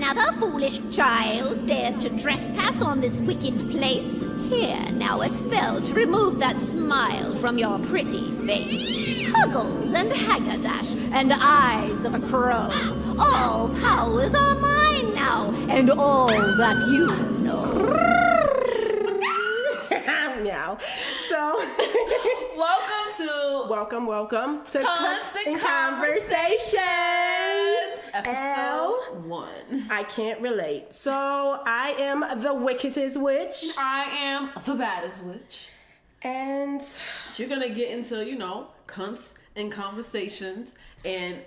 another foolish child dares to trespass on this wicked place, here now a spell to remove that smile from your pretty face. Huggles and haggardash and eyes of a crow. All powers are mine now, and all that you know. Meow. So, welcome to Cunts and Conversations, episode 1. I can't relate. So, I am the wickedest witch. I am the baddest witch. And you're gonna get into, cunts and conversations. And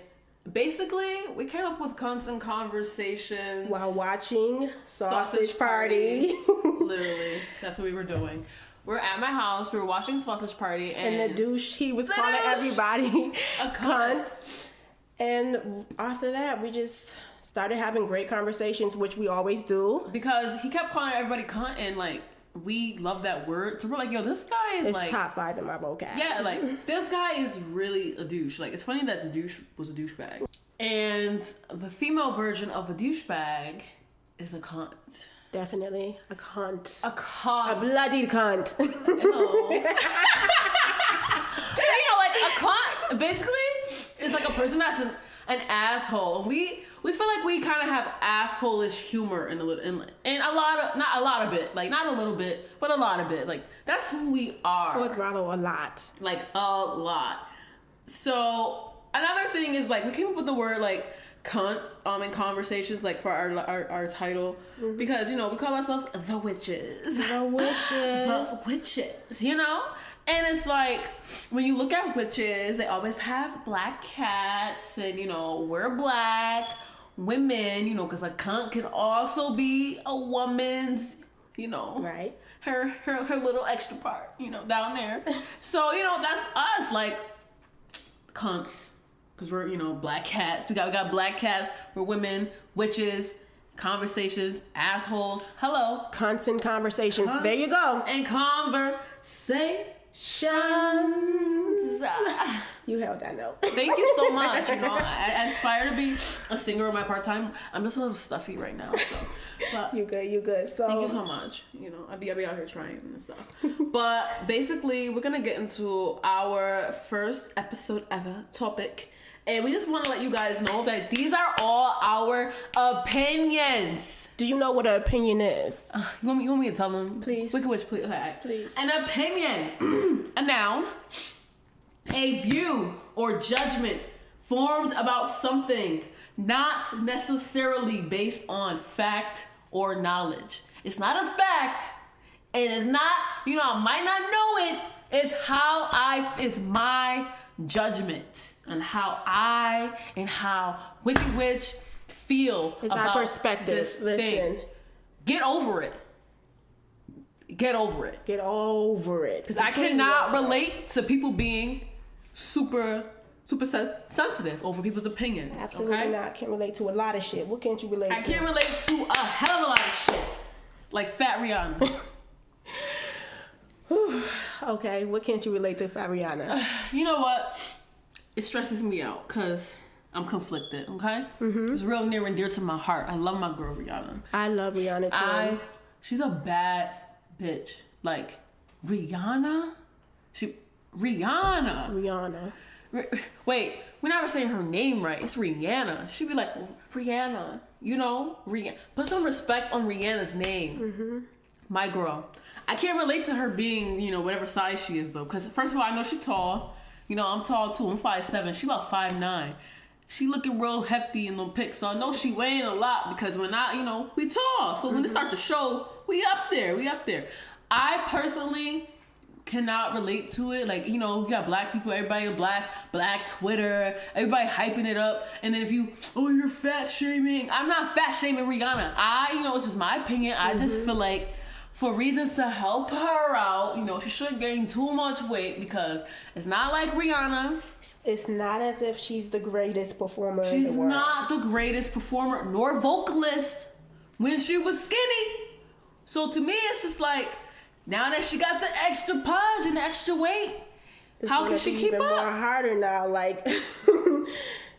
basically, we came up with cunts and conversations while watching Sausage Party. Literally, that's what we were doing. We're at my house, we were watching Sausage Party, and the douche, he was calling everybody a cunt. And after that, we just started having great conversations, which we always do. Because he kept calling everybody cunt, and we love that word. So we're like, yo, this guy is it's top 5 in my vocab. Yeah, this guy is really a douche. It's funny that the douche was a douchebag. And the female version of a douchebag is a cunt. Definitely a cunt. A cunt. A bloody cunt. Ew. A cunt basically is a person that's an asshole. And we feel like we kind of have asshole-ish humor in a lot of, not a lot of it, not a little bit, but a lot of it. That's who we are. Full throttle a lot. A lot. So another thing is we came up with the word cunts in conversations for our title, because we call ourselves the witches. The witches, and it's when you look at witches, they always have black cats, and we're black women, because a cunt can also be a woman's, right, her little extra part, down there. So that's us, cunts. Because we're, black cats. We got black cats. We're women, witches, conversations, assholes. Hello. Cunts and conversations. There you go. And conversations. You held that note. Thank you so much. I aspire to be a singer in my part-time. I'm just a little stuffy right now. So, but you good. So thank you so much. I'll be out here trying and stuff. But basically, we're going to get into our first episode ever topic. And we just want to let you guys know that these are all our opinions. Do you know what an opinion is? You want me to tell them? Please. Wicked Witch, please. Okay. Please. An opinion, a noun, a view or judgment formed about something, not necessarily based on fact or knowledge. It's not a fact. It is not, I might not know it. It's my judgment on how I and how Wicked Witch feel it's about our perspective. This thing. Get over it. Get over it. Because I cannot relate to people being super sensitive over people's opinions. Absolutely not. Can't relate to a lot of shit. What can't you relate to? I can't relate to a hell of a lot of shit. Like Fat Rihanna. Okay, what can't you relate to Fat Rihanna? You know what? It stresses me out because I'm conflicted, okay? Mm-hmm. It's real near and dear to my heart. I love my girl Rihanna. I love Rihanna too. She's a bad bitch. Rihanna? Rihanna. Wait, we're never saying her name right. It's Rihanna. She'd be like, Rihanna. Rihanna. Put some respect on Rihanna's name. Mm-hmm. My girl. I can't relate to her being, whatever size she is, though. Because, first of all, I know she's tall. I'm tall, too. I'm 5'7". She about 5'9". She looking real hefty in them pics. So I know she weighing a lot because when we tall. So when it start to show, we up there. I personally cannot relate to it. You got black people, everybody black Twitter, everybody hyping it up. And then if you're fat shaming. I'm not fat shaming Rihanna. It's just my opinion. I just feel like for reasons to help her out, she shouldn't gain too much weight because it's not like Rihanna. It's not as if she's the greatest performer in the world. She's not the greatest performer nor vocalist when she was skinny. So to me, it's just now that she got the extra punch and the extra weight, how can she keep up? It's more harder now,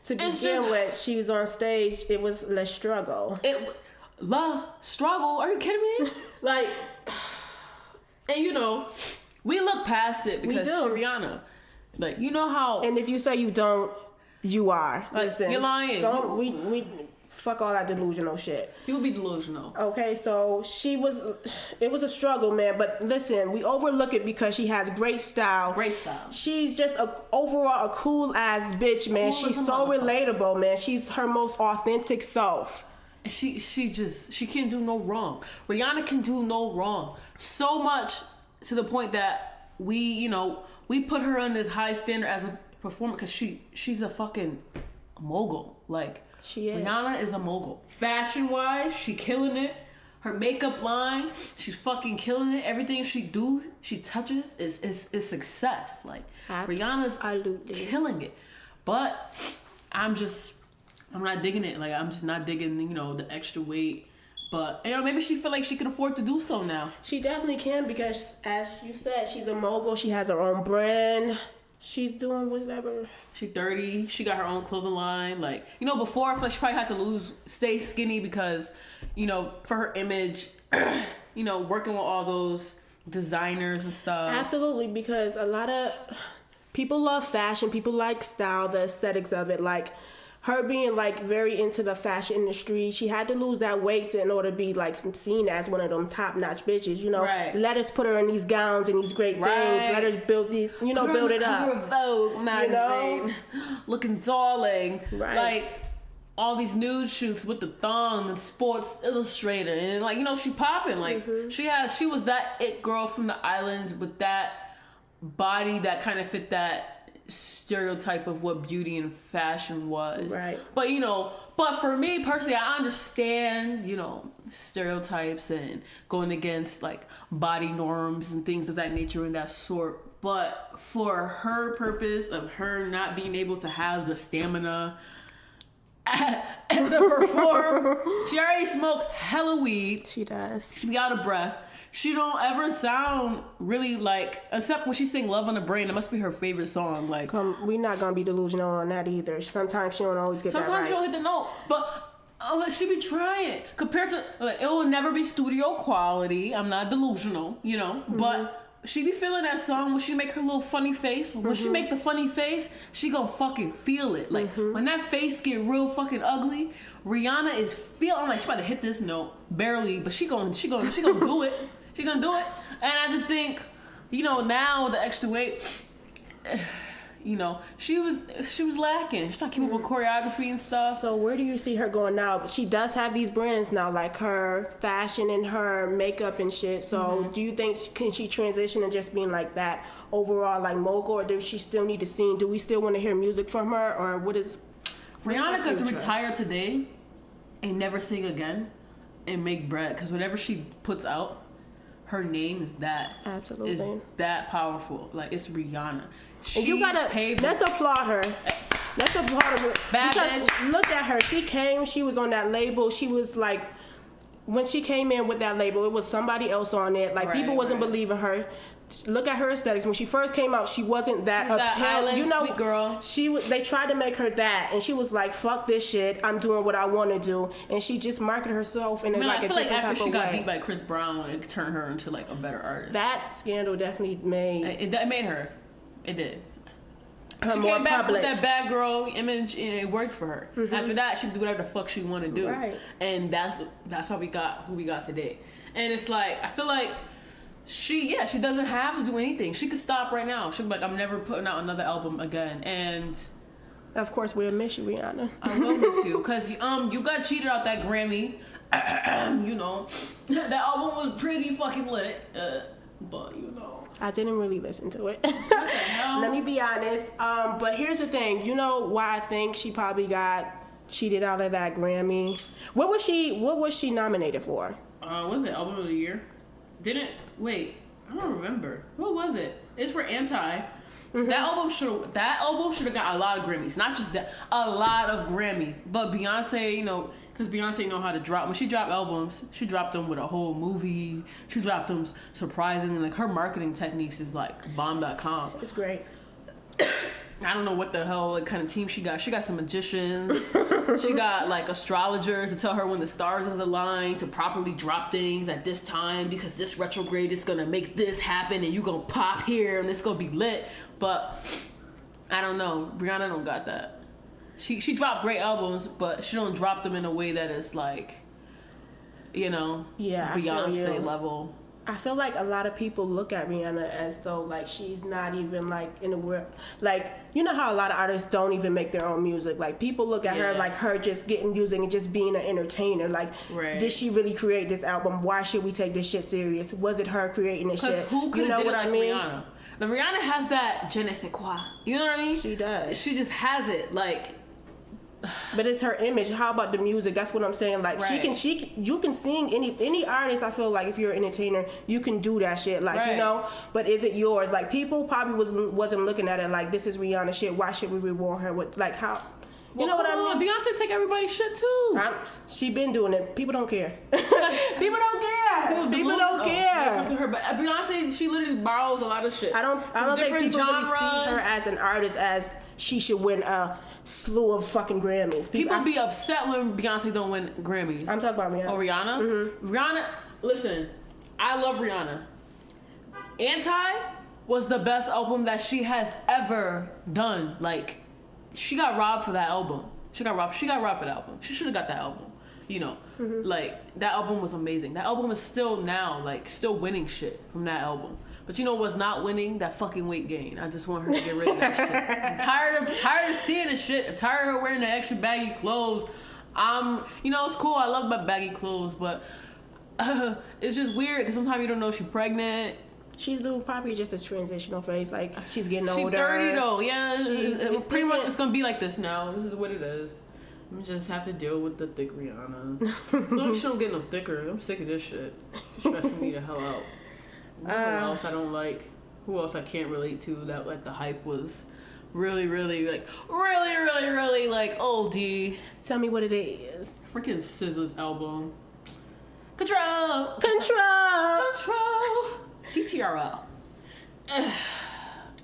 to begin with, she was on stage, it was less struggle. La struggle? Are you kidding me? Like, and you know, we look past it because she's Rihanna. Like, you know how. And if you say you don't, you are. Like, listen, you're lying. Don't we fuck all that delusional shit. People be delusional. Okay, so it was a struggle, man. But listen, we overlook it because she has great style. Great style. She's just overall a cool ass bitch, man. She's so relatable, man. She's her most authentic self. She can't do no wrong. Rihanna can do no wrong. So much to the point that we put her on this high standard as a performer because she's a fucking mogul. Like, she is. Rihanna is a mogul. Fashion wise, she killing it. Her makeup line, she's fucking killing it. Everything she touches is success. Like, Rihanna's killing it. But I'm not digging it. Like, I'm just not digging, the extra weight. But, maybe she feel like she can afford to do so now. She definitely can because, as you said, she's a mogul. She has her own brand. She's doing whatever. She's 30. She got her own clothing line. Like, before, I feel like she probably had to stay skinny because, for her image, working with all those designers and stuff. Absolutely, because a lot of people love fashion. People like style, the aesthetics of it. Like, her being like very into the fashion industry, she had to lose that weight in order to be like seen as one of them top-notch bitches. Right. Let us put her in these gowns and these great things. Let us build these, build it up. Cover of Vogue magazine, looking darling. Right. Like all these nude shoots with the thong and Sports Illustrated, and she popping. Like she was that it girl from the islands with that body that kind of fit that stereotype of what beauty and fashion was. Right. But for me personally, I understand, stereotypes and going against like body norms and things of that nature and that sort. But for her purpose of her not being able to have the stamina and to perform, she already smoked hella weed. She does. She be out of breath. She don't ever sound really like, except when she sing Love on the Brain, that must be her favorite song. Like, we're not gonna be delusional on that either. Sometimes she don't always get that right. Sometimes she don't hit the note, but she be trying. Compared to, like, it will never be studio quality. I'm not delusional, but she be feeling that song when she make her little funny face. When she make the funny face, she gonna fucking feel it. Like, when that face get real fucking ugly, Rihanna is feeling like she about to hit this note barely, but she gonna do it. She gonna do it. And I just think, now the extra weight, she was lacking. She's not keeping up with choreography and stuff. So where do you see her going now? She does have these brands now, like her fashion and her makeup and shit. So do you think can she transition and just being like that overall like mogul, or does she still need to sing? Do we still want to hear music from her, or what is? Rihanna got to retire today and never sing again and make bread, because whatever she puts out, her name is that. Absolutely. Is that powerful. Like, it's Rihanna. And you gotta, let's applaud her. Let's applaud her. Bad because bitch. Look at her. She was on that label. She was like, when she came in with that label, it was somebody else on it. Like, people wasn't believing her. Look at her aesthetics. When she first came out, she wasn't that island sweet girl. They tried to make her that, and she was like, "Fuck this shit. I'm doing what I want to do." And she just marketed herself in I feel like after she got way. beat by Chris Brown, it turned her into like a better artist. That scandal definitely made it made her. It did. Her she more came back public. with that bad girl image, and it worked for her. After that, she could do whatever the fuck she want to do, right. And that's how we got who we got today. And it's like, I feel like she doesn't have to do anything. She could stop right now. She'll be like, I'm never putting out another album again. And of course, we'll miss you, Rihanna. I will miss you, because you got cheated out that Grammy. That album was pretty fucking lit, but I didn't really listen to it. Let me be honest. But here's the thing. You know why I think she probably got cheated out of that Grammy? What was she nominated for? What was it? Album of the Year? I don't remember. What was it? It's for Anti. That album should have got a lot of Grammys. Not just that, a lot of Grammys. But Beyonce, because Beyonce know how to drop. When she dropped albums, she dropped them with a whole movie. She dropped them surprisingly. Like, her marketing techniques is like bomb.com. It's great. I don't know what the hell like, kind of team she got. She got some magicians. She got like astrologers to tell her when the stars are aligned to properly drop things at this time because this retrograde is gonna make this happen and you gonna pop here and it's gonna be lit. But I don't know. Rihanna don't got that. She dropped great albums, but she don't drop them in a way that is like, you know, Beyonce level. I feel like a lot of people look at Rihanna as though like she's not even like in the world. Like, you know how a lot of artists don't even make their own music. Like, people look at her like her just getting music and just being an entertainer. Like, did she really create this album? Why should we take this shit serious? Was it her creating this shit? Because who could have did it like Rihanna? The Rihanna has that je ne sais quoi. You know what I mean? She does. She just has it. Like, but it's her image. How about the music? That's what I'm saying. Like, you can sing any artist. I feel like if you're an entertainer, you can do that shit. Like, you know. But is it yours? Like, people probably wasn't looking at it like this is Rihanna shit. Why should we reward her with like how? You know what I mean? Beyonce take everybody's shit too. She been doing it. People don't care. People don't care. People don't care. When it comes to her, but Beyonce, she literally borrows a lot of shit. I don't think people really see her as an artist as she should win a slew of fucking Grammys. People be upset when Beyonce don't win Grammys. I'm talking about Rihanna. Oh, Rihanna? Mm-hmm. Rihanna, listen, I love Rihanna. Anti was the best album that she has ever done. Like, she got robbed for that album. She got robbed for that album. She should have got that album. You know, like, that album was amazing. That album is still now, like, still winning shit from that album. But you know what's not winning? That fucking weight gain. I just want her to get rid of that shit. I'm tired of seeing this shit. I'm tired of her wearing the extra baggy clothes. You know, it's cool. I love my baggy clothes, but it's just weird because sometimes you don't know if she's pregnant. She's probably just a transitional phase. Like, she's getting older. She's 30 though. Yeah, it's pretty much just gonna be like this now. This is what it is. I'm just have to deal with the thick Rihanna. As long as she don't get no thicker, I'm sick of this shit. She's stressing me the hell out. Who else I don't like? Who else I can't relate to? That like the hype was really like OD. Tell me what it is. Freaking SZA's album. Control. CTRL.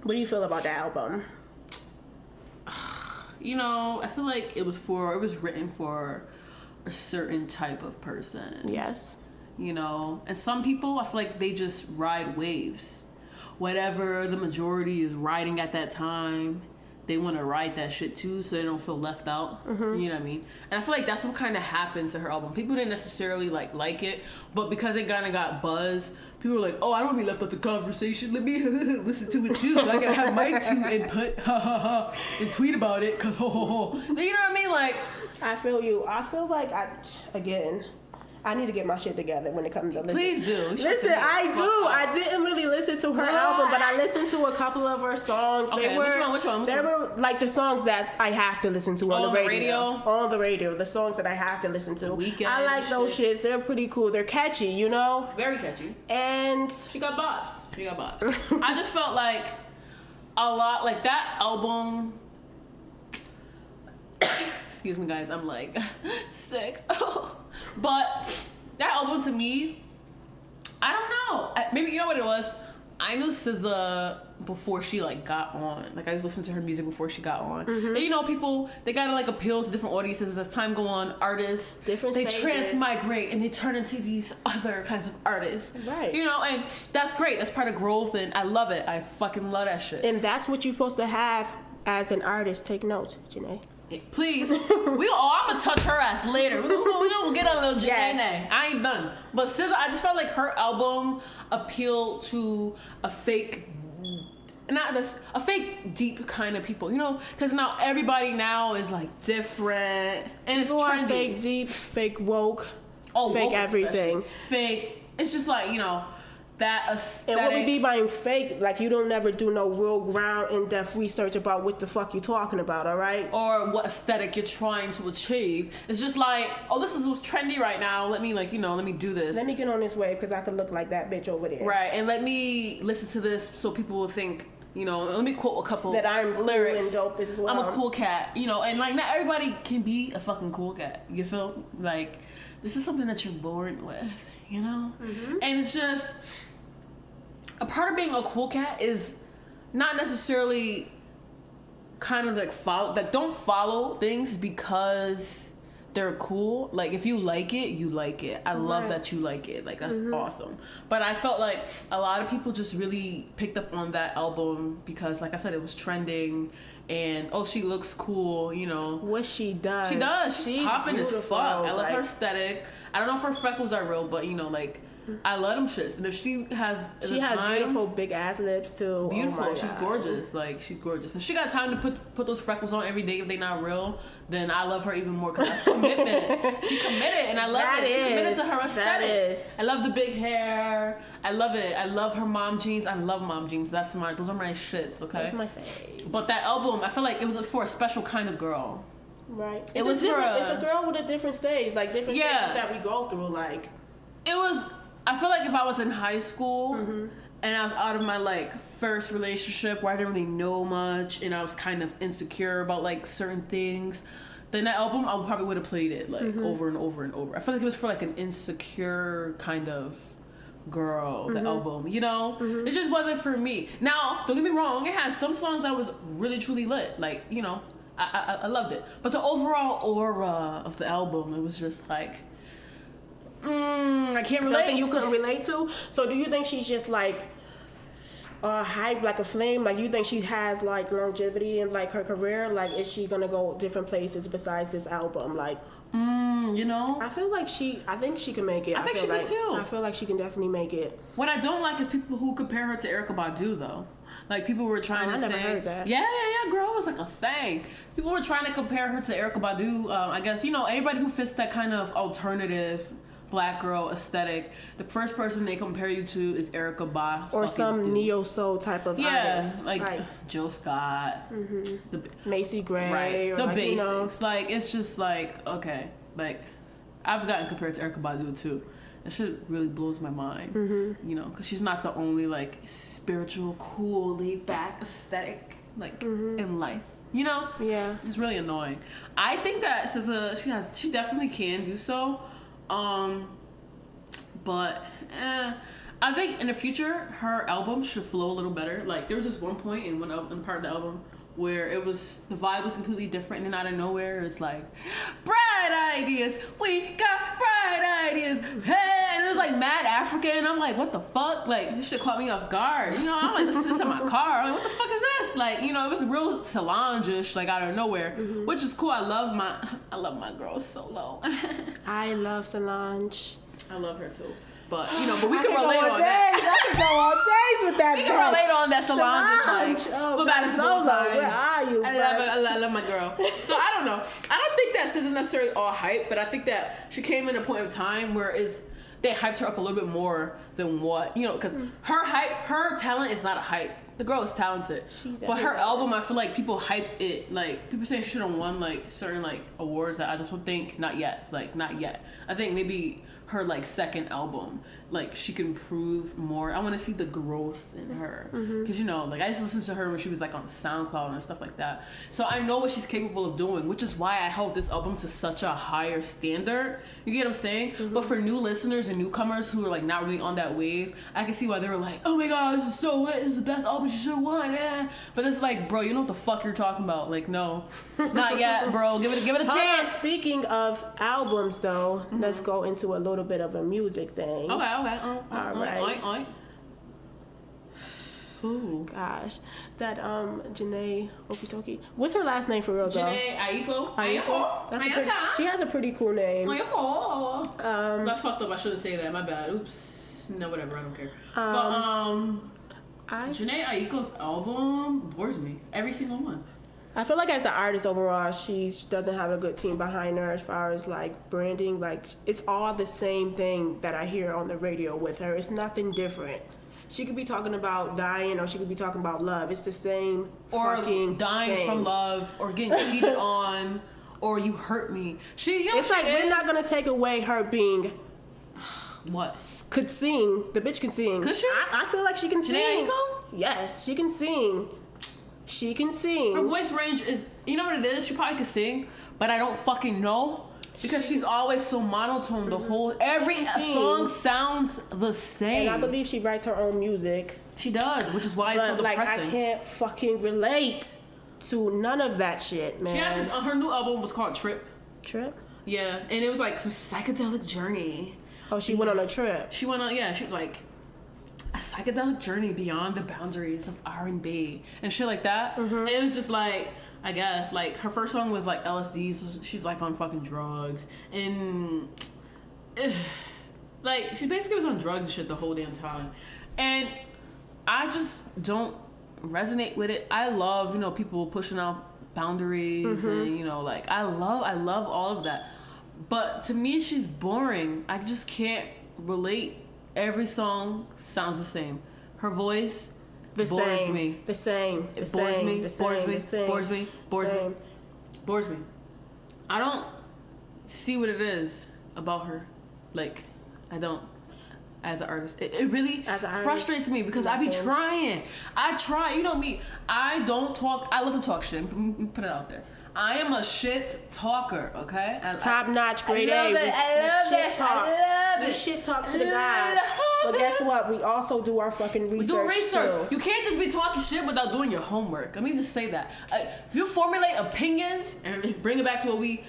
What do you feel about that album? You know, I feel like it was written for a certain type of person. Yes. You know, and some people, I feel like they just ride waves. Whatever the majority is riding at that time, they want to ride that shit too, so they don't feel left out. Mm-hmm. You know what I mean? And I feel like that's what kind of happened to her album. People didn't necessarily like it, but because it kind of got buzz, people were like, "Oh, I don't want to be left out the conversation. Let me listen to it too, so I can have my 2 input, and tweet about it, cause ho ho ho." You know what I mean? Like, I feel you. I feel like I need to get my shit together when it comes to listening. Please do. Listen, I do. I didn't really listen to her album, but I listened to a couple of her songs. Okay, which one? They were like the songs that I have to listen to on the radio. On the radio, the songs that I have to listen to. Weekend I like those shits. They're pretty cool. They're catchy, you know? Very catchy. And she got bops. I just felt like a lot, like that album. Excuse me, guys. I'm like sick. But that album to me, I don't know. Maybe you know what it was. I knew SZA before she like got on. Like, I listened to her music before she got on. Mm-hmm. And you know, people, they gotta like appeal to different audiences as time go on. Artists, they transmigrate and they turn into these other kinds of artists. Right. You know, and that's great. That's part of growth, and I love it. I fucking love that shit. And that's what you're supposed to have as an artist. Take notes, Janae. Please. I'm gonna touch her ass later. We're gonna get a little Janae. Yes. I ain't done. But SZA, I just felt like her album appealed to a fake deep kind of people, you know? Because now everybody now is like different, and it's trendy. Fake deep, fake woke, fake everything. Fake. It's just like, you know, that aesthetic. And what we be by fake, like, you don't never do no real ground in-depth research about what the fuck you talking about, all right? Or what aesthetic you're trying to achieve. It's just like, oh, this is what's trendy right now. Let me do this. Let me get on this wave because I could look like that bitch over there. Right, and let me listen to this so people will think, you know, let me quote a couple that I'm lyrics. Cool and dope as well. I'm a cool cat, you know, and like not everybody can be a fucking cool cat. You feel like this is something that you're born with, you know? Mm-hmm. And it's just a part of being a cool cat is not necessarily kind of like don't follow things because they're cool. Like, if you like it, you like it. I love that you like it. Like, that's awesome. But I felt like a lot of people just really picked up on that album because, like I said, it was trending. And she looks cool, you know. What she does. She's popping as fuck. I love her aesthetic. I don't know if her freckles are real, but you know, like, I love them shits. And if she has beautiful big ass lips too. Beautiful. Oh, she's gorgeous. Like, she's gorgeous. If she got time to put those freckles on every day if they not real, then I love her even more because that's commitment. She committed, and I love it. She committed to her aesthetic. I love the big hair. I love it. I love her mom jeans. I love mom jeans. Those are my shits. Okay. That's my fave. But that album, I feel like it was for a special kind of girl. Right. It's a girl with a different stage, like different stages that we go through. Like, it was. I feel like if I was in high school and I was out of my like first relationship where I didn't really know much and I was kind of insecure about like certain things, then that album I probably would have played it like over and over and over. I feel like it was for like an insecure kind of girl. The album, you know, it just wasn't for me. Now, don't get me wrong, it has some songs that was really truly lit. Like, you know, I loved it, but the overall aura of the album, it was just like. I can't relate. Something you couldn't relate to. So do you think she's just like hype like a flame? Like, you think she has like longevity in like her career? Like, is she gonna go different places besides this album? Like, you know, I think she can make it. I think she can too. I feel like she can definitely make it. What I don't like is people who compare her to Erykah Badu though. Like, people were trying to say, never heard that. Yeah, girl, it was like a thing. People were trying to compare her to Erykah Badu. I guess, you know, anybody who fits that kind of alternative black girl aesthetic, the first person they compare you to is Erykah Badu or some neo soul type of artist, like Jill Scott, the Macy Gray, right? Or the like, basics. You know. Like, it's just like, okay, like I've gotten compared to Erykah Badu too. That shit really blows my mind, you know, because she's not the only like spiritual, cool, laid back aesthetic like in life. You know, it's really annoying. I think that SZA, she definitely can do so. But I think in the future her album should flow a little better. Like, there was this one point in part of the album where the vibe was completely different, and then out of nowhere it's like, bright ideas, we got bright ideas, hey, and it was like mad African. I'm like, what the fuck? Like, this shit caught me off guard. You know, I'm like, this is in my car. I'm like, what the fuck is this? Like, you know, it was real Solange-ish, like out of nowhere, which is cool. I love my girl Solo. I love Solange. I love her too. But, you know, we can relate on that. I can go all days with that. We can relate on that Solange. Oh, what about Solo? Where are you? I love my girl. So I don't know. I don't think that SZA's necessarily all hype, but I think that she came in a point of time where they hyped her up a little bit more than what, you know, because her talent is not a hype. The girl is talented. But her album, I feel like people hyped it. Like, people saying she should have won like certain like awards that I just would think not yet. Like, not yet. I think maybe her like second album, like, she can prove more. I want to see the growth in her, because you know, like, I used to listen to her when she was like on SoundCloud and stuff like that, so I know what she's capable of doing, which is why I held this album to such a higher standard. You get what I'm saying? But for new listeners and newcomers who are like not really on that wave, I can see why they were like, oh my god, this is so lit, this is the best album, she should have won. But it's like, bro, you know what the fuck you're talking about. Like, no, not yet, bro. Give it a chance. Speaking of albums though, let's go into a little bit of a music thing. Okay. All right. Ooh, gosh, that Janae Okitoki. What's her last name for real though? Janae Aiko. She has a pretty cool name. That's fucked up. I shouldn't say that. My bad. Oops. No, whatever. I don't care. Janae Aiko's album bores me. Every single one. I feel like as an artist overall, she doesn't have a good team behind her as far as like branding. Like, it's all the same thing that I hear on the radio with her. It's nothing different. She could be talking about dying, or she could be talking about love. It's the same fucking dying thing. From love, or getting cheated on, or you hurt me. It's like, we're not gonna take away her being could sing. The bitch can sing. Could she? I feel like she can sing. Janae Aiko? Yes, she can sing. She can sing. Her voice range is, you know what it is? She probably could sing, but I don't fucking know. Because she's always so monotone. Every song sounds the same. And I believe she writes her own music. She does, which is why it's so depressing. Like, I can't fucking relate to none of that shit, man. She had this, her new album was called Trip. Trip? Yeah, and it was like some psychedelic journey. Oh, she went on a trip. She went on, she was like a psychedelic journey beyond the boundaries of R&B and shit like that. And it was just like, I guess, like her first song was like LSD, so she's like on fucking drugs, and like she basically was on drugs and shit the whole damn time, and I just don't resonate with it. I love, people pushing out boundaries and like I love all of that, but to me she's boring. I just can't relate. Every song sounds the same. Her voice bores me. The same. It bores me. I don't see what it is about her. Like, I don't. As an artist, it really frustrates me because I be trying. I try. You know me. I don't talk. I love to talk shit. Put it out there. I am a shit talker, okay? Top notch, grade A. I love it. We shit talk to the guys. But guess what? We also do our fucking research. We do research. Too. You can't just be talking shit without doing your homework. Let me just say that. If you formulate opinions and bring it back to what we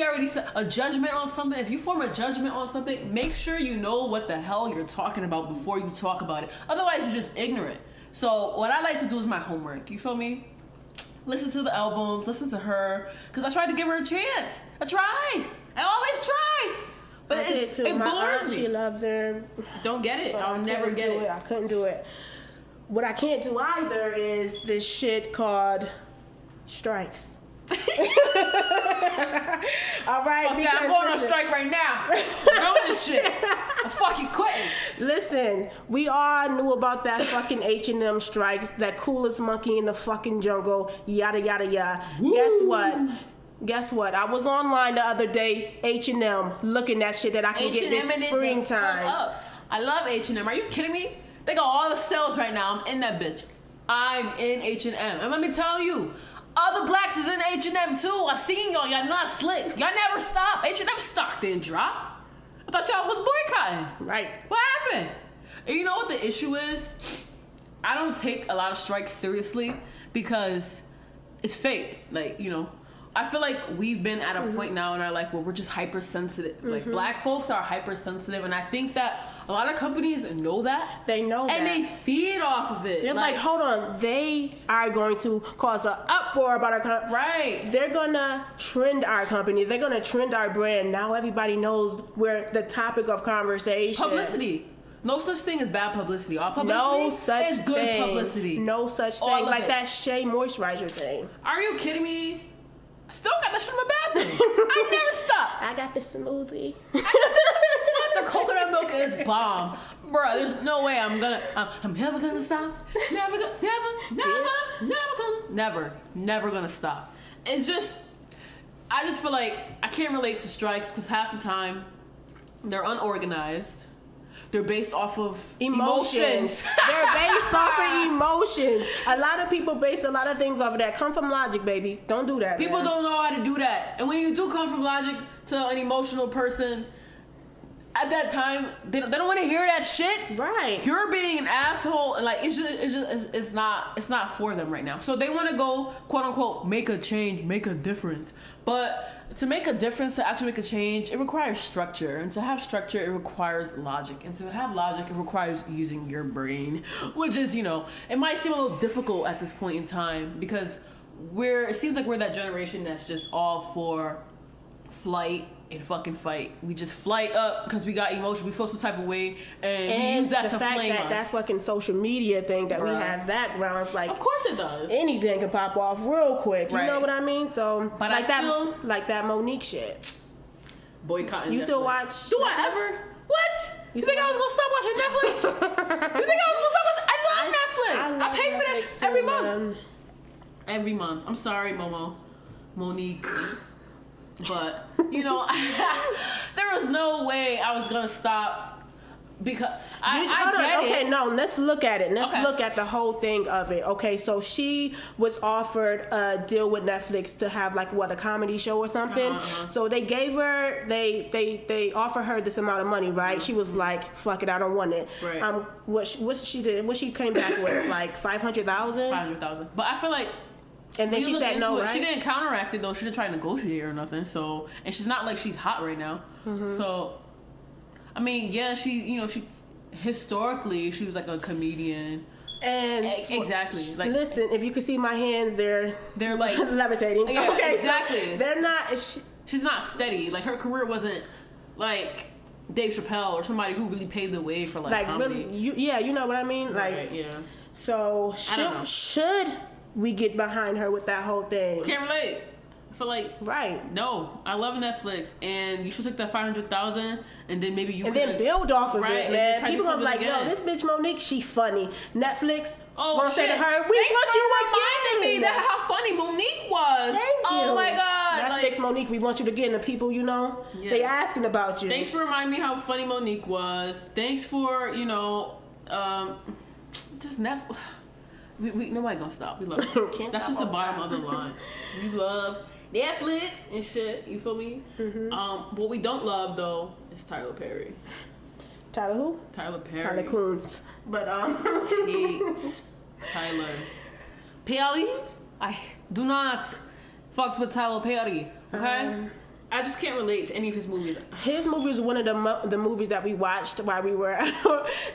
already said, a judgment on something. If you form a judgment on something, make sure you know what the hell you're talking about before you talk about it. Otherwise, you're just ignorant. So what I like to do is my homework. You feel me? Listen to the albums, listen to her, because I tried to give her a chance. I always try. But it bores me. She loves her. Don't get it. I'll never get it. I couldn't do it. What I can't do either is this shit called strikes. All right, okay, I'm going on strike right now. I'm doing this shit. I'm fucking quitting. Listen, we all knew about that fucking H&M strikes, that coolest monkey in the fucking jungle, yada yada yada. Guess what? I was online the other day, H&M, looking at shit that I can get this springtime. I love H&M. Are you kidding me? They got all the sales right now. I'm in that bitch. I'm in H&M. And let me tell you, other blacks is in H&M too. I seen y'all. Y'all not slick. Y'all never stop. H&M stock didn't drop. I thought y'all was boycotting. Right. What happened? And you know what the issue is? I don't take a lot of strikes seriously because it's fake. Like, I feel like we've been at a point now in our life where we're just hypersensitive. Like, black folks are hypersensitive, and I think that a lot of companies know that. They know that. And they feed off of it. They're like, hold on, they are going to cause an uproar about our company. Right. They're going to trend our company. They're going to trend our brand. Now everybody knows we're the topic of conversation. Publicity. No such thing as bad publicity. All publicity is good publicity. No such thing. Like that Shea moisturizer thing. Are you kidding me? I still got that shit in my bathroom. I never stop. I got the smoothie. The coconut milk is bomb. Bruh, there's no way I'm never gonna stop. Never gonna stop. It's just, I just feel like I can't relate to strikes because half the time they're unorganized. They're based off of emotions. They're based off of emotions. A lot of people base a lot of things off of that. Come from logic, baby. Don't do that. People don't know how to do that. And when you do come from logic to an emotional person, at that time, they don't want to hear that shit. Right. You're being an asshole, and like it's not for them right now. So they want to go, quote unquote, make a change, make a difference. But to make a difference, to actually make a change, it requires structure. And to have structure, it requires logic. And to have logic, it requires using your brain, which is, it might seem a little difficult at this point in time because it seems like we're that generation that's just all for flight and fucking fight. We just flight up because we got emotion. We feel some type of way, and we use that to flame us. That fucking social media thing that we have that grounds, like, of course it does. Anything can pop off real quick. You Right. know what I mean? So, but like that Monique shit. Boycotting. You Netflix. still watch? Do I ever? What? You think I was gonna stop watching Netflix? You think I was gonna stop watching? I love Netflix. I pay for that shit every month. Every month. I'm sorry, Monique. But, there was no way I was going to stop because let's look at it. Let's look at the whole thing of it. Okay, so she was offered a deal with Netflix to have a comedy show or something. So they gave her, they offered her this amount of money, right? She was like, fuck it, I don't want it. Right. What she did, what she came back with, like 500,000? 500,000. But I feel like And then she said no, right? She didn't counteract it, though. She didn't try to negotiate or nothing. So, and she's not like she's hot right now. So, I mean, yeah, she historically, she was like a comedian. And exactly. Like, listen, if you can see my hands, they're like levitating. Yeah, okay, exactly. So they're not. She's not steady. Like, her career wasn't like Dave Chappelle or somebody who really paved the way for like comedy. Really, you know what I mean? Like, right, yeah. So should we get behind her with that whole thing? Can't relate. I feel like no. I love Netflix, and you should take that $500,000, and then maybe you then build off of it, man. People gonna be like, again. yo, this bitch Monique, she funny. Netflix gonna say to her, we Thanks want you again. Me that how funny Monique was. Thank you. Oh my god. Netflix Monique, we want you again. The people, you know, they asking about you. Thanks for reminding me how funny Monique was. Thanks for just Netflix. We nobody gonna stop. We love it. That's just the bottom of the line. We love Netflix and shit. You feel me? What we don't love though is Tyler Perry. Tyler who? Tyler Perry. Tyler Cunts. But hate Tyler Perry. I do not fucks with Tyler Perry. Okay. I just can't relate to any of his movies. His movie was one of the movies that we watched while we were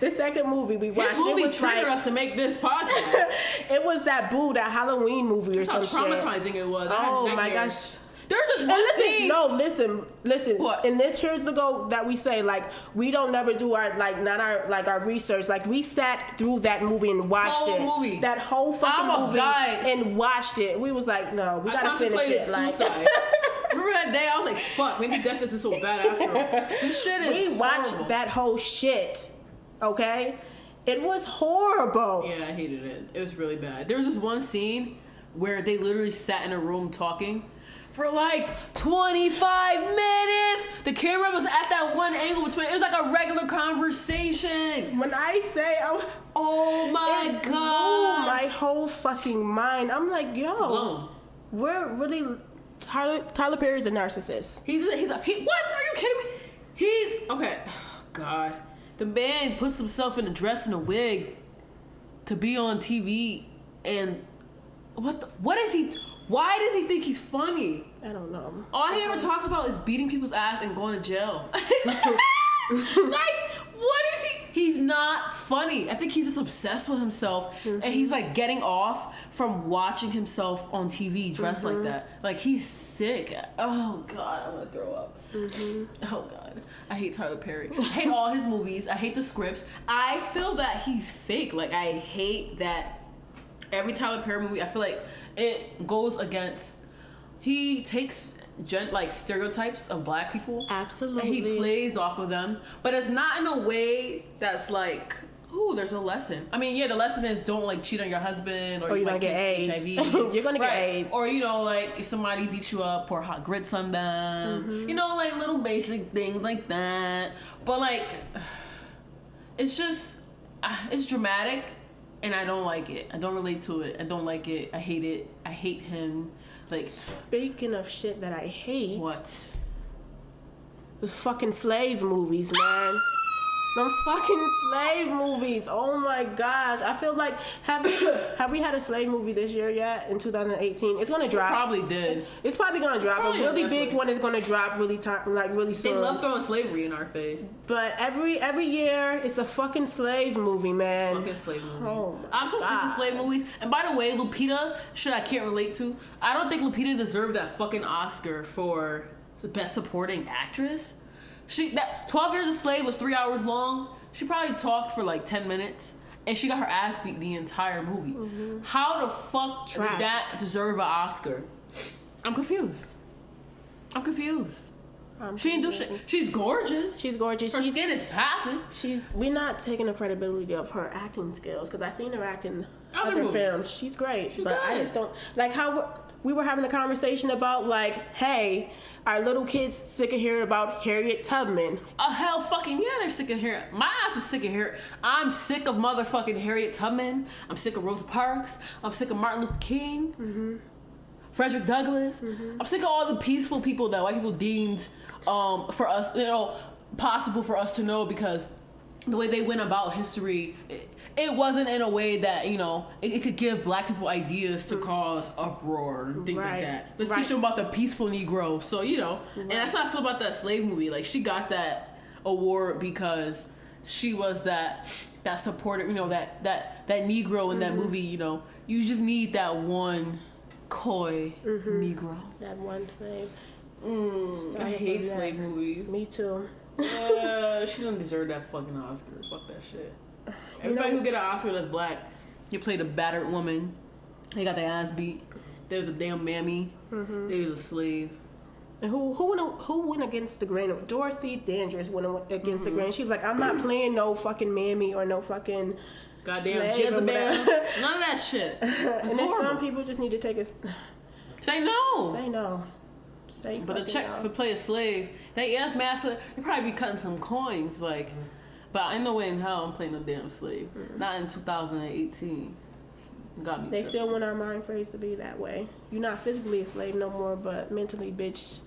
the second movie we watched. His movie triggered us to make this podcast. It was that Halloween movie or some shit. How traumatizing it was. Oh my gosh. There's just one scene. Listen. What? And here's the goal that we say, like, we don't never do our our research. Like, we sat through that movie and watched it. Movie. That whole fucking movie died. And watched it. We was like, no, we gotta finish it. Like, remember that day? I was like, fuck, maybe death isn't so bad after all. This shit is We watched horrible. that whole shit. Okay? It was horrible. Yeah, I hated it. It was really bad. There was this one scene where they literally sat in a room talking for like 25 minutes. The camera was at that one angle between. It was like a regular conversation. When I say I was, oh my god, blew my whole fucking mind. I'm like, yo, we're really Tyler Perry's a narcissist. He's what? Are you kidding me? He's okay. God, the man puts himself in a dress and a wig to be on TV, and what is he? Why does he think he's funny? I don't know. All he ever talks about is beating people's ass and going to jail. Like, what is he? He's not funny. I think he's just obsessed with himself, and he's like getting off from watching himself on TV dressed like that. Like, he's sick. Oh god, I'm gonna throw up. Oh god, I hate Tyler Perry. I hate all his movies. I hate the scripts. I feel that he's fake. Like, I hate that every Tyler Perry movie, I feel like it goes against. He takes stereotypes of black people. Absolutely. And he plays off of them, but it's not in a way that's like, ooh, there's a lesson. I mean, yeah, the lesson is don't like cheat on your husband, or you're gonna get AIDS. HIV. You're gonna get AIDS. Or like if somebody beats you up, pour hot grits on them. Like little basic things like that. But like, it's just, it's dramatic. And I don't like it. I don't relate to it. I don't like it. I hate it. I hate him. Like, speaking of shit that I hate. What? Those fucking slave movies, man. Them fucking slave movies. Oh my gosh. I feel like have we had a slave movie this year yet? In 2018, it's gonna drop. Probably did. It's probably gonna drop. A really big one is gonna drop really soon. They love throwing slavery in our face. But every year it's a fucking slave movie, man. Fucking slave movie. Oh my I'm so sick of slave movies. And by the way, Lupita, shit I can't relate to. I don't think Lupita deserved that fucking Oscar for the best supporting actress. 12 Years a Slave was 3 hours long. She probably talked for like 10 minutes, and she got her ass beat the entire movie. How the fuck did that deserve an Oscar? I'm confused. She didn't do shit. She's gorgeous. Her skin is popping. We're not taking the credibility of her acting skills, because I seen her act in other movies. Films. She's great, but good. I just don't like how we were having a conversation about like, hey, our little kids sick of hearing about Harriet Tubman. Hell fucking yeah, they're sick of hearing. My ass was sick of hearing. I'm sick of motherfucking Harriet Tubman. I'm sick of Rosa Parks. I'm sick of Martin Luther King. Frederick Douglass. I'm sick of all the peaceful people that white people deemed for us, possible for us to know, because the way they went about history, it wasn't in a way that, you know, it could give black people ideas to cause uproar and things like that. Let's teach them about the peaceful Negro. So, you know, and that's how I feel about that slave movie. Like, she got that award because she was that supporter, you know, that Negro in that movie, you know. You just need that one coy Negro. That one slave. I hate slave movies. Me too. She don't deserve that fucking Oscar. Fuck that shit. Everybody who get an Oscar that's black, you played a battered woman. They got their ass beat. There was a damn mammy. There was a slave. And who went against the grain? Dorothy Dandridge went against the grain. She was like, I'm not playing no fucking mammy or no fucking goddamn Jezebel. None of that shit. It's and then some people just need to take a... Say no. Say no. But a check for play a slave, they ask massa, you probably be cutting some coins, like. But I know way in hell I'm playing a damn slave. Not in 2018. Got me. They still want our mind phrase to be that way. You're not physically a slave no more, but mentally, bitch,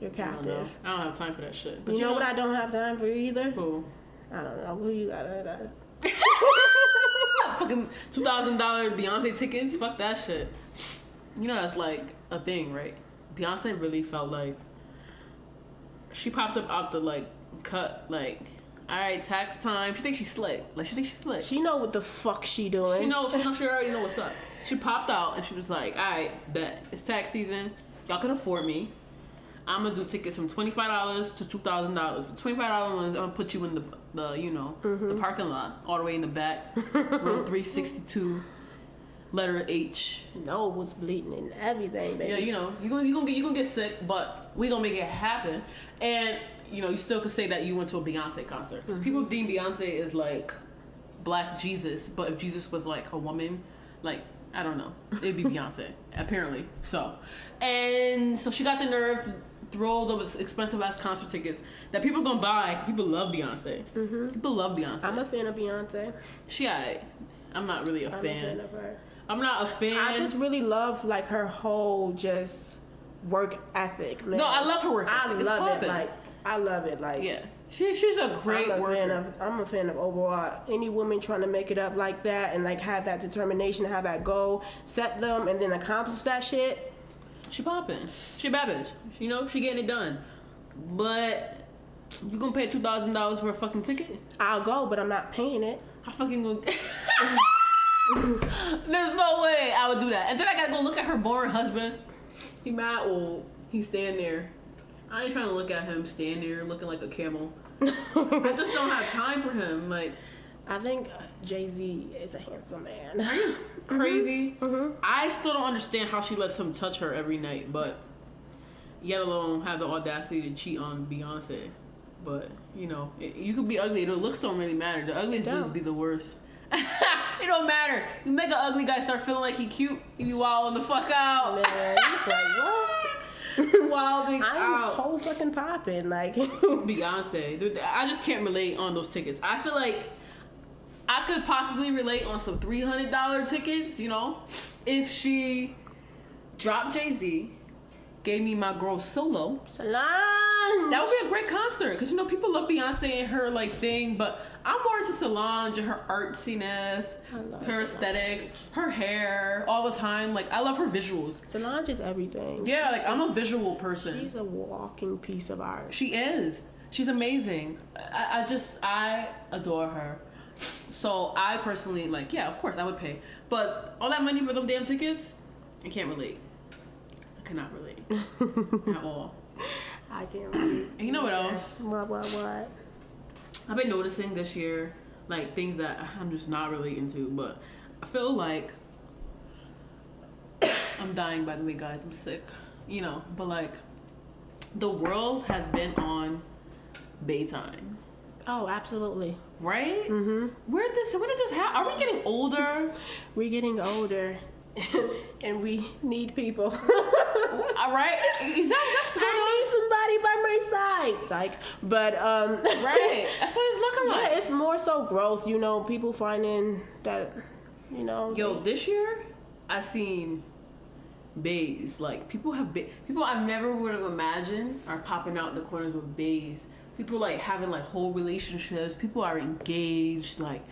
you're captive. I don't have time for that shit. But you know what I don't have time for either? Who? I don't know. Who you got? Fucking $2,000 Beyonce tickets? Fuck that shit. You know that's like a thing, right? Beyonce really felt like she popped up out the like cut, like, all right, tax time. She thinks she's slick. Like, she thinks she's slick. She know what the fuck she doing. She knows. She already know what's up. She popped out and she was like, all right, bet it's tax season. Y'all can afford me. I'm gonna do tickets from $25 to $2,000. The $25 ones, I'm gonna put you in the you know the parking lot, all the way in the back, room 362. Letter H. No, was bleeding and everything, baby. Yeah, you know, you gonna get sick, but we gonna make it happen. And you know, you still could say that you went to a Beyonce concert. Because people deem Beyonce as like Black Jesus, but if Jesus was like a woman, like, I don't know, it'd be Beyonce apparently. So she got the nerve to throw those expensive ass concert tickets that people gonna buy. People love Beyonce. People love Beyonce. I'm a fan of Beyonce. I'm not really a fan. I'm a fan of her. I'm not a fan. I just really love like her whole just work ethic, man. No, I love her work ethic. I love it. Like yeah, she's a great worker. I'm a fan of overall any woman trying to make it up like that and like have that determination, have that goal, set them, and then accomplish that shit. She popping. She a bad bitch. You know, she getting it done. But you gonna pay $2,000 for a fucking ticket? I'll go, but I'm not paying it. I fucking gonna. There's no way I would do that. And then I gotta go look at her boring husband. He mad old. He's standing there. I ain't trying to look at him stand there looking like a camel. I just don't have time for him. Like, I think Jay-Z is a handsome man. Are you crazy? I still don't understand how she lets him touch her every night, but yet alone have the audacity to cheat on Beyonce. But, you know, you could be ugly. The looks don't really matter. The ugliest dude would be the worst. It don't matter. You make an ugly guy start feeling like he cute, he be wilding the fuck out. Man, it's like, what? Wilding out. Whole fucking popping. Like, Beyonce. I just can't relate on those tickets. I feel like I could possibly relate on some $300 tickets, you know, if she dropped Jay-Z, gave me my girl Solo. Solange. That would be a great concert because, you know, people love Beyonce and her like thing, but I'm more into Solange and her artsiness, her aesthetic, her hair, all the time. Like, I love her visuals. Solange is everything. Yeah, like, I'm a visual person. She's a walking piece of art. She is. She's amazing. I adore her. So I personally, like, yeah, of course I would pay. But all that money for them damn tickets, I can't relate. I cannot relate at all. I can't relate. And you know what else? What? I've been noticing this year, like, things that I'm just not relating to, but I feel like I'm dying, by the way, guys. I'm sick, you know, but like, the world has been on Baytime. Oh, absolutely. Right? Mm-hmm. When did this happen? Are we getting older? We're getting older. And we need people. All right? That's I need somebody by my side. Psych. But, right. That's what it's looking like. Yeah, it's more so growth, you know, people finding that, you know. Yo, this year, I seen bays. Like, people I never would have imagined are popping out in the corners with bays. People, like, having, like, whole relationships. People are engaged. Like,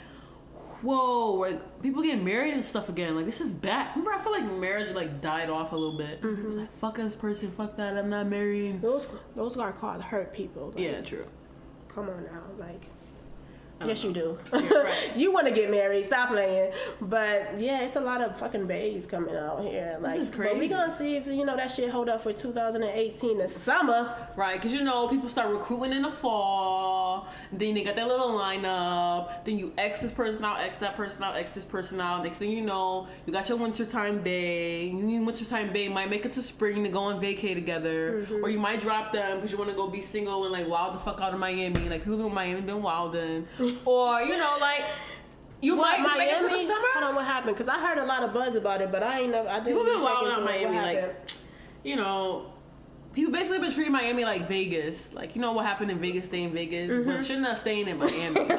whoa, like people getting married and stuff again. Like this is bad. Remember, I feel like marriage like died off a little bit. It was like, fuck this person, fuck that, I'm not married. Those are called hurt people. Like, Yeah, true. Come on now, like. Yes, you do. Yeah, right. You want to get married? Stop playing. But yeah, it's a lot of fucking bays coming out here. Like, this is crazy. But we gonna see if that shit hold up for 2018, the summer. Right, because people start recruiting in the fall. Then they got that little lineup. Then you X this person out, X that person out, X this person out. Next thing you know, you got your wintertime bae. Your wintertime bae might make it to spring to go on vacay together, or you might drop them because you want to go be single and like wild the fuck out of Miami. Like people in Miami been wilding. Or, like, you might make it to the summer. Hold on, what happened? Because I heard a lot of buzz about it, but I didn't check been wild into out Miami. what Like, happened. people basically been treating Miami like Vegas. Like, what happened in Vegas, stay in Vegas. But shouldn't have staying in Miami. And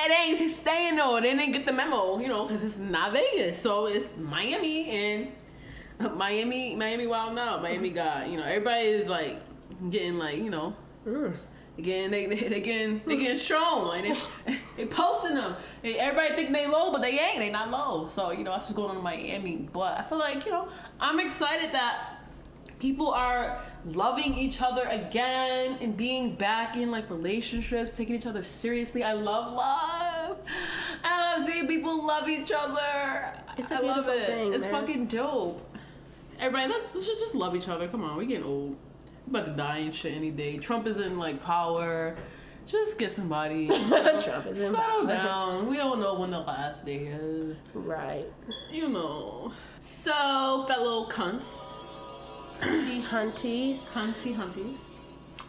they ain't staying, though. They didn't get the memo, because it's not Vegas. So it's Miami, and Miami wild out. Miami got, everybody is, like, getting, like, Again, they getting strong. Like they posting them. Everybody think they low, but they ain't. They not low. So that's what's going on in Miami. But I feel like I'm excited that people are loving each other again and being back in like relationships, taking each other seriously. I love love. I love seeing people love each other. It's a beautiful thing. It's man. fucking dope. Everybody, let's just love each other. Come on, we getting old. I'm about to die and shit any day. Trump is in like power. Just get somebody. Trump is in settle power. down. We don't know when the last day is. Right. So, fellow cunts. Hunties.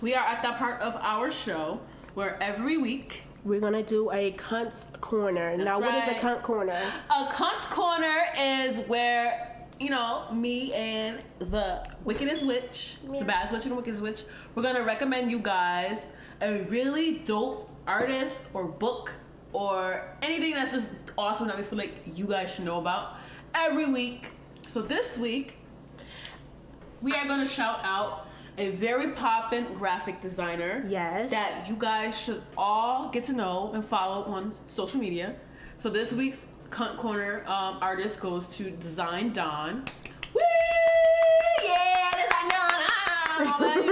We are at that part of our show where every week we're gonna do a Cunts Corner. Now, what is a Cunt Corner? A Cunt Corner is where me and the wickedest witch, the baddest witch and the wickedest witch, we're gonna recommend you guys a really dope artist or book or anything that's just awesome that we feel like you guys should know about every week. So this week, we are gonna shout out a very poppin' graphic designer. Yes. That you guys should all get to know and follow on social media. So this week's Cunt Corner artist goes to Design Don. Woo! Yeah, Design Don!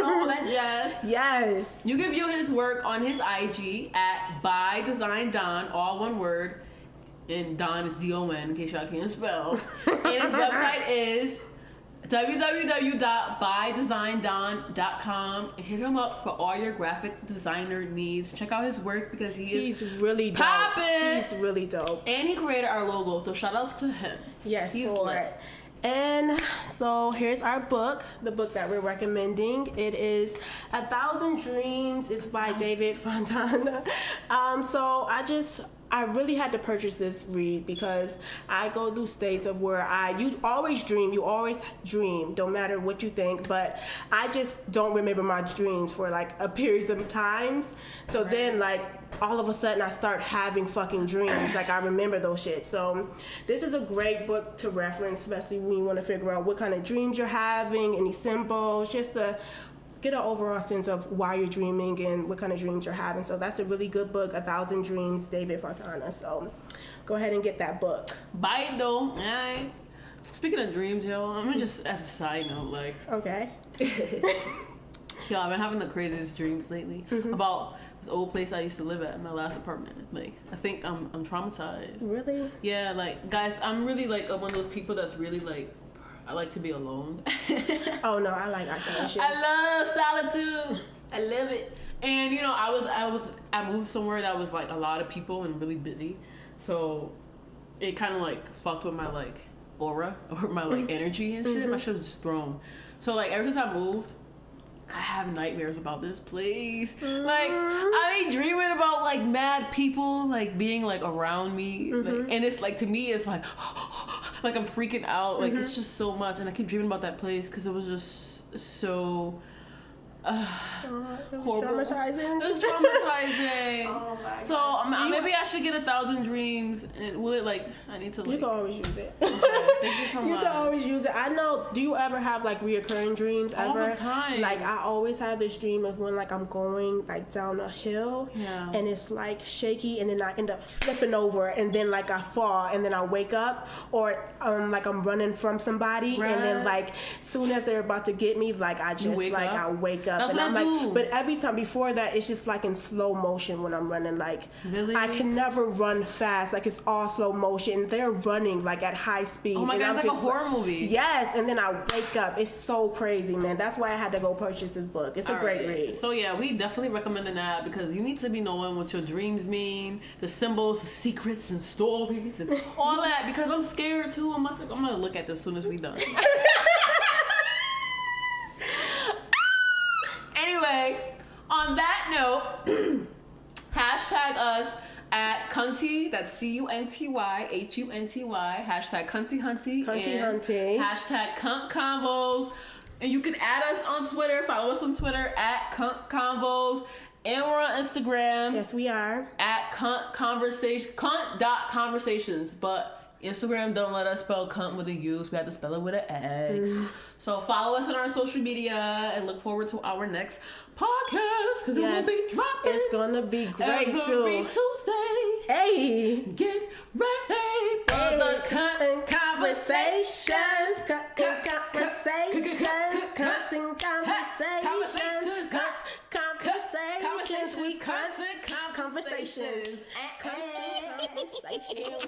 All that jazz. Yes. You can view his work on his IG at by Design Don, all one word. And Don is D-O-N, in case y'all can't spell. And his website is www.bydesigndon.com. Hit him up for all your graphic designer needs. Check out his work because he's really dope. Poppin'. He's really dope. And he created our logo, so shout outs to him. Yes, he's for lit. it. And so here's our book, the book that we're recommending. It is 1,000 Dreams. It's by David Fontana. So I really had to purchase this read because I go through states of where you always dream, no matter what you think, but I just don't remember my dreams for like a period of times. So right. Then like all of a sudden I start having fucking dreams, like I remember those shit. So this is a great book to reference, especially when you want to figure out what kind of dreams you're having, any symbols, just to get an overall sense of why you're dreaming and what kind of dreams you're having. So that's a really good book, 1,000 Dreams, David Fontana. So go ahead and get that book. Buy it though. Alright. Speaking of dreams, I'm gonna just as a side note, like. Okay. I've been having the craziest dreams lately about this old place I used to live at in my last apartment. Like, I think I'm traumatized. Really? Yeah, like, guys, I'm really like one of those people that's really like, I like to be alone. Oh no, I like isolation. I love solitude. I love it. And I moved somewhere that was like a lot of people and really busy, so it kind of like fucked with my like aura or my like energy and shit. My shit was just thrown. So like ever since I moved, I have nightmares about this place. Like I be dreaming about like mad people like being like around me, like, and it's like to me it's like. Like I'm freaking out, like it's just so much, and I keep dreaming about that place because it was just so It was horrible. traumatizing. It was traumatizing. Oh my So maybe I should get 1,000 dreams. And will it like? I need to. Like, You can always use it. okay, thank you so much. You can always use it. I know. Do you ever have like reoccurring dreams? All Ever? the time. Like I always have this dream of when like I'm going like down a hill, Yeah. and it's like shaky, and then I end up flipping over, and then like I fall, and then I wake up, or like I'm running from somebody, and then like soon as they're about to get me, like I just wake like up? I wake up, That's and what I'm I like, do. but every time before that, it's just like in slow motion when I'm running. Like Really? I can never run fast. Like it's all slow motion. They're running like at high speed. Oh my and God, I'm it's like a just horror movie. Yes, and then I wake up. It's so crazy, man. That's why I had to go purchase this book. It's a great read. So yeah, we definitely recommend that because you need to be knowing what your dreams mean, the symbols, the secrets, and stories, and all that. Because I'm scared too. I'm gonna look at this as soon as we done. Anyway, on that note, hashtag us at Cunty, that's CUNTY, HUNTY, hashtag Cunty Hunty, Cunty and Hunty. hashtag Cunt Convos. And you can add us on Twitter, follow us on Twitter at Cunt Convos, and we're on Instagram Yes, we are. at cunt.conversations, but Instagram don't let us spell cunt with a U, so we have to spell it with an X. So follow us on our social media and look forward to our next podcast because it will be dropping. It's gonna be great every too. Tuesday. Hey. Get ready for the cunt and conversations. Conversations. Cunts and conversations. Conversations. We cunts and conversations. Conversations.